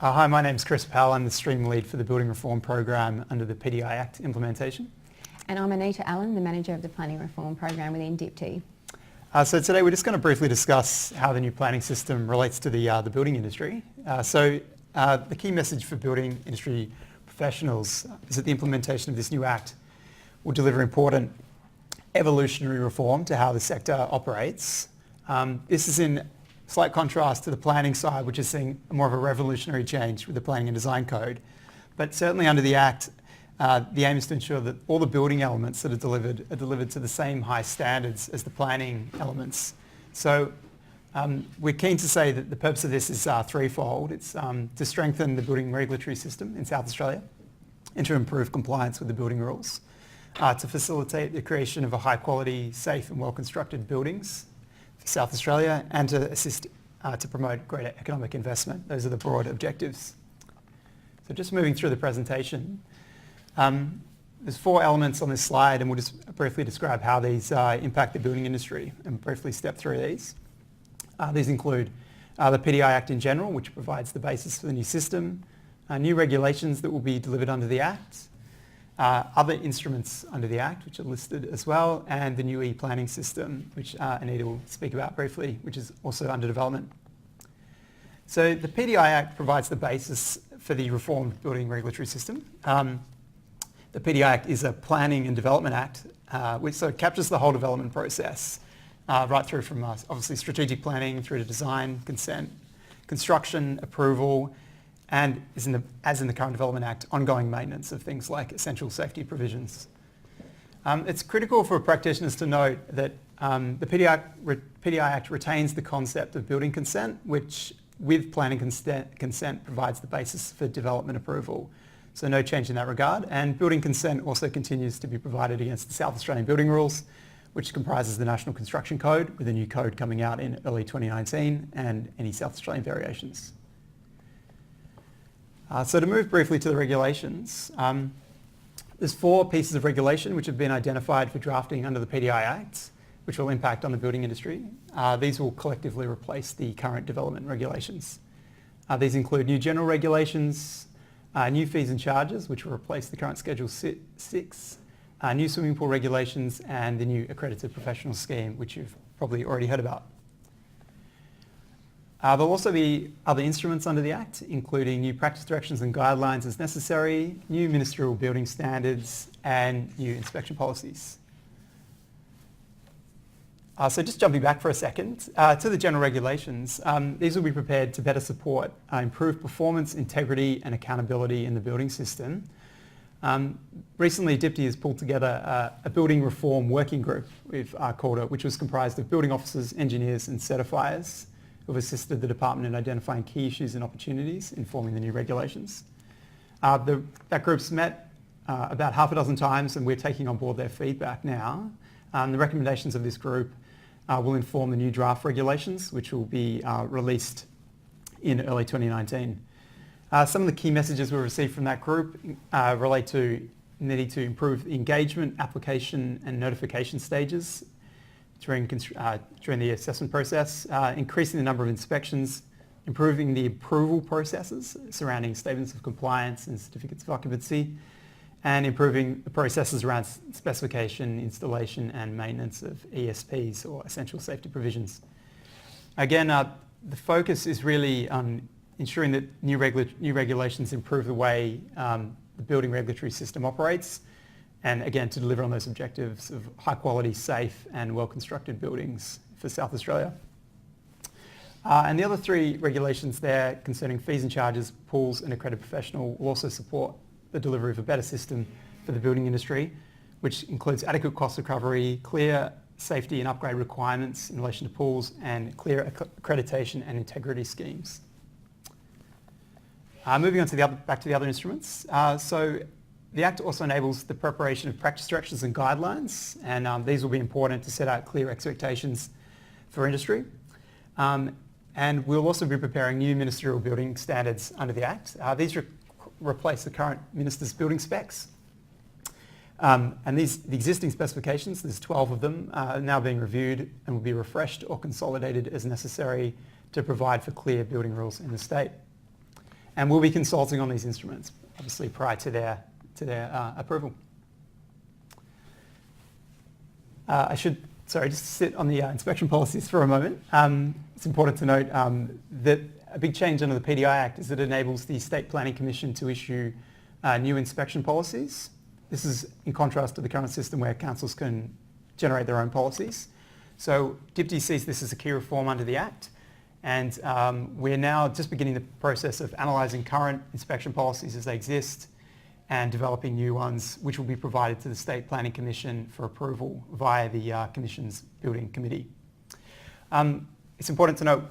Hi, my name's Chris Powell. I'm the stream lead for the Building Reform Program under the PTI Act implementation. And I'm Anita, the Manager of the Planning Reform Program within DPTI. So today we're just going to briefly discuss how the new planning system relates to the building industry. The key message for building industry professionals is that the implementation of this new Act will deliver important evolutionary reform to how the sector operates. This is in slight contrast to the planning side, which is seeing more of a revolutionary change with the Planning and Design Code. But certainly under the Act, the aim is to ensure that all the building elements that are delivered to the same high standards as the planning elements. So we're keen to say that the purpose of this is threefold. It's to strengthen the building regulatory system in South Australia and to improve compliance with the building rules, to facilitate the creation of a high quality, safe and well-constructed buildings for South Australia, and to assist to promote greater economic investment. Those are the broad objectives. So just moving through the presentation, there's four elements on this slide, and we'll just briefly describe how these impact the building industry and briefly step through these. These include the PTI Act in general, which provides the basis for the new system, new regulations that will be delivered under the Act, other instruments under the Act, which are listed as well, and the new e-planning system, which Anita will speak about briefly, which is also under development. So the PTI Act provides the basis for the reformed building regulatory system. The PTI Act is a planning and development act, which so captures the whole development process, right through from obviously strategic planning through to design, consent, construction, approval, and is as in the current Development Act, ongoing maintenance of things like essential safety provisions. It's critical for practitioners to note that the PTI Act retains the concept of building consent, which with planning consent provides the basis for development approval. So no change in that regard. And building consent also continues to be provided against the South Australian Building Rules, which comprises the National Construction Code, with a new code coming out in early 2019, and any South Australian variations. So to move briefly to the regulations, there's four pieces of regulation which have been identified for drafting under the PTI Act, which will impact on the building industry. These will collectively replace the current development regulations. These include new general regulations, new fees and charges, which will replace the current Schedule 6, new swimming pool regulations, and the new accredited professional scheme, which you've probably already heard about. There'll also be other instruments under the Act, including new practice directions and guidelines as necessary, new ministerial building standards, and new inspection policies. So just jumping back for a second, to the general regulations, these will be prepared to better support improved performance, integrity and accountability in the building system. Recently, DPTI has pulled together a building reform working group, we've called it, which was comprised of building officers, engineers and certifiers who have assisted the department in identifying key issues and opportunities in forming the new regulations. That group's met about half a dozen times, and we're taking on board their feedback now. The recommendations of this group will inform the new draft regulations, which will be released in early 2019. Some of the key messages we received from that group relate to needing to improve the engagement, application and notification stages during the assessment process, increasing the number of inspections, improving the approval processes surrounding statements of compliance and certificates of occupancy, and improving the processes around specification, installation and maintenance of ESPs, or essential safety provisions. Again, the focus is really on ensuring that new regulations improve the way the building regulatory system operates, and again to deliver on those objectives of high quality, safe and well-constructed buildings for South Australia. And the other three regulations there concerning fees and charges, pools and accredited professional will also support the delivery of a better system for the building industry, which includes adequate cost recovery, clear safety and upgrade requirements in relation to pools, and clear accreditation and integrity schemes. Moving on to back to the other instruments. So the Act also enables the preparation of practice directions and guidelines, and these will be important to set out clear expectations for industry. And we'll also be preparing new ministerial building standards under the Act. These replace the current minister's building specs. And the existing specifications, there's 12 of them, are now being reviewed and will be refreshed or consolidated as necessary to provide for clear building rules in the state. and we'll be consulting on these instruments, obviously prior to their approval. I should, just sit on the inspection policies for a moment. It's important to note that a big change under the PTI Act is that it enables the State Planning Commission to issue new inspection policies. This is in contrast to the current system where councils can generate their own policies. So DPTI sees this as a key reform under the Act, and we're now just beginning the process of analysing current inspection policies as they exist and developing new ones which will be provided to the State Planning Commission for approval via the Commission's Building Committee. It's important to note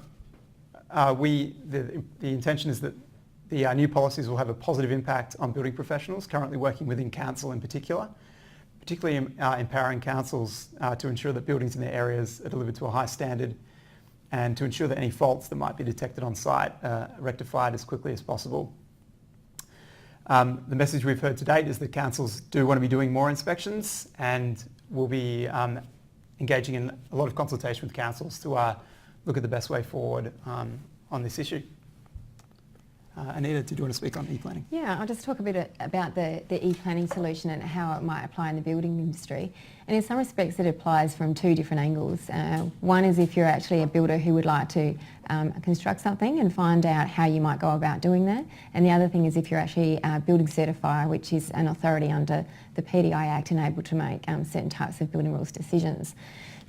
the intention is that the new policies will have a positive impact on building professionals currently working within council in particular, particularly empowering councils to ensure that buildings in their areas are delivered to a high standard and to ensure that any faults that might be detected on site are rectified as quickly as possible. The message we've heard to date is that councils do want to be doing more inspections, and we'll be engaging in a lot of consultation with councils to look at the best way forward on this issue. Anita, did you want to speak on e-planning? Yeah, I'll just talk a bit about the e-planning solution and how it might apply in the building industry. And in some respects it applies from two different angles. One is if you're actually a builder who would like to construct something and find out how you might go about doing that. And the other thing is if you're actually a building certifier, which is an authority under the PTI Act and able to make certain types of building rules decisions.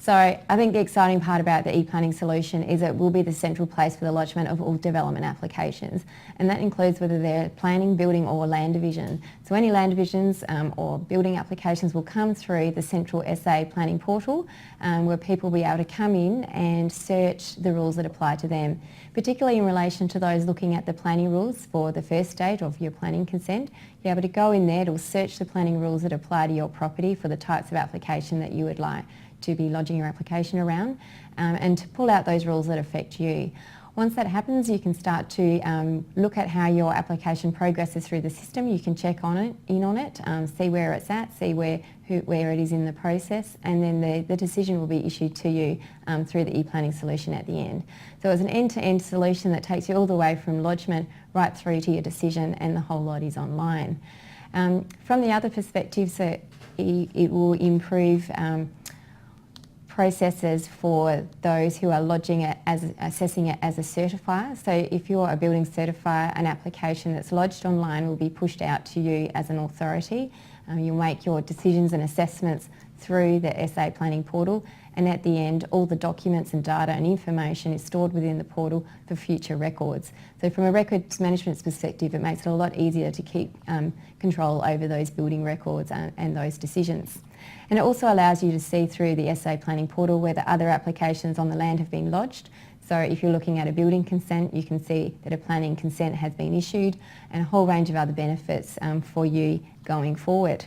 So I think the exciting part about the e-planning solution is it will be the central place for the lodgement of all development applications, and that includes whether they're planning, building or land division. So any land divisions or building applications will come through the central SA planning portal where people will be able to come in and search the rules that apply to them, particularly in relation to those looking at the planning rules for the first stage of your planning consent. You're able to go in there, it'll search the planning rules that apply to your property for the types of application that you would like to be lodging your application around, and to pull out those rules that affect you. Once that happens, you can start to look at how your application progresses through the system. You can check on it, see where it's at, see where it is in the process, and then the decision will be issued to you through the e-planning solution at the end. So it's an end-to-end solution that takes you all the way from lodgement right through to your decision, and the whole lot is online. From the other perspective, so it will improve processes for those who are lodging it assessing it as a certifier. So if you're a building certifier, an application that's lodged online will be pushed out to you as an authority. You'll make your decisions and assessments through the SA planning portal, and at the end all the documents and data and information is stored within the portal for future records. So from a records management perspective, it makes it a lot easier to keep control over those building records and those decisions. And it also allows you to see through the SA planning portal whether other applications on the land have been lodged. So if you're looking at a building consent, you can see that a planning consent has been issued, and a whole range of other benefits for you going forward.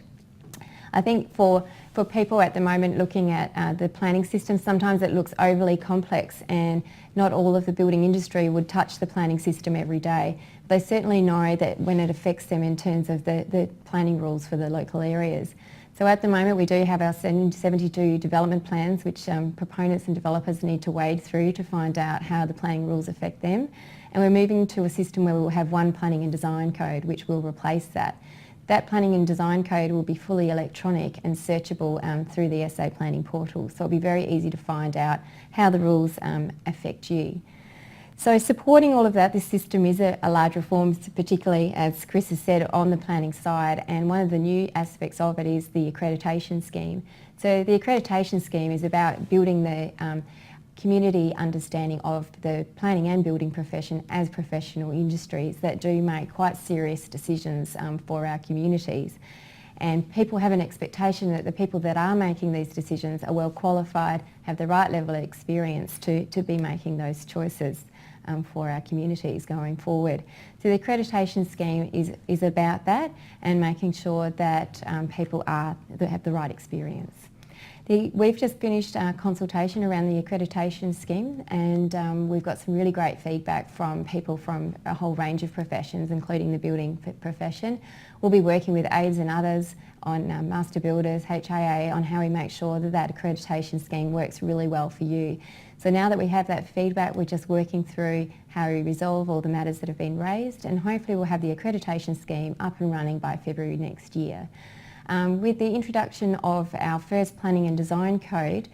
I think for people at the moment looking at the planning system, sometimes it looks overly complex, and not all of the building industry would touch the planning system every day. They certainly know that when it affects them in terms of the planning rules for the local areas. So at the moment we do have our 72 development plans which proponents and developers need to wade through to find out how the planning rules affect them. And we're moving to a system where we will have one planning and design code which will replace that. That planning and design code will be fully electronic and searchable through the SA planning portal. So it'll be very easy to find out how the rules affect you. So supporting all of that, this system is a large reform, particularly as Chris has said, on the planning side, and one of the new aspects of it is the accreditation scheme. So the accreditation scheme is about building the community understanding of the planning and building profession as professional industries that do make quite serious decisions for our communities. And people have an expectation that the people that are making these decisions are well qualified, have the right level of experience to be making those choices for our communities going forward. So the accreditation scheme is about that and making sure that people have the right experience. We've just finished our consultation around the accreditation scheme, and we've got some really great feedback from people from a whole range of professions, including the building profession. We'll be working with aides and others on master builders, HIA, on how we make sure that that accreditation scheme works really well for you. So now that we have that feedback, we're just working through how we resolve all the matters that have been raised, and hopefully we'll have the accreditation scheme up and running by February next year. With the introduction of our first planning and design code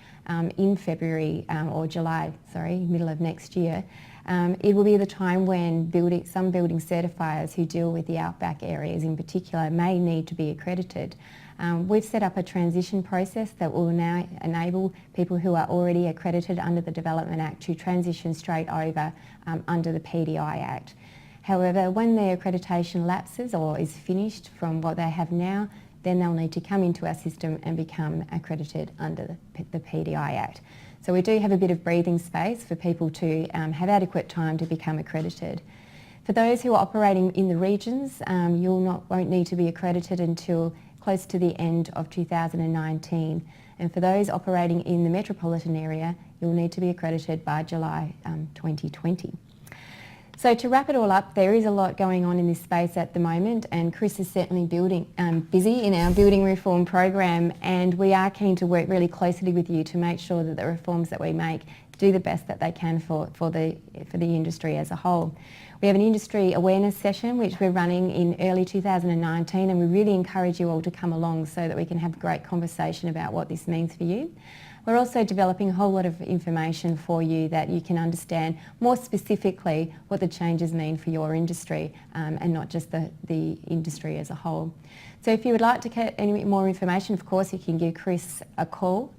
in February or July, middle of next year, it will be the time when some building certifiers who deal with the outback areas in particular may need to be accredited. We've set up a transition process that will now enable people who are already accredited under the Development Act to transition straight over under the PTI Act. However, when their accreditation lapses or is finished from what they have now, then they'll need to come into our system and become accredited under the PTI Act. So we do have a bit of breathing space for people to have adequate time to become accredited. For those who are operating in the regions, won't need to be accredited until close to the end of 2019. And for those operating in the metropolitan area, you'll need to be accredited by July 2020. So to wrap it all up, there is a lot going on in this space at the moment, and Chris is certainly busy in our building reform program, and we are keen to work really closely with you to make sure that the reforms that we make do the best that they can for the industry as a whole. We have an industry awareness session which we're running in early 2019, and we really encourage you all to come along so that we can have a great conversation about what this means for you. We're also developing a whole lot of information for you that you can understand more specifically what the changes mean for your industry and not just the industry as a whole. So if you would like to get any more information, of course, you can give Chris a call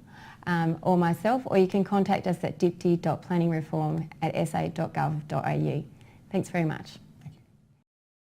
or myself, or you can contact us at dipti.planningreform@sa.gov.au. Thanks very much.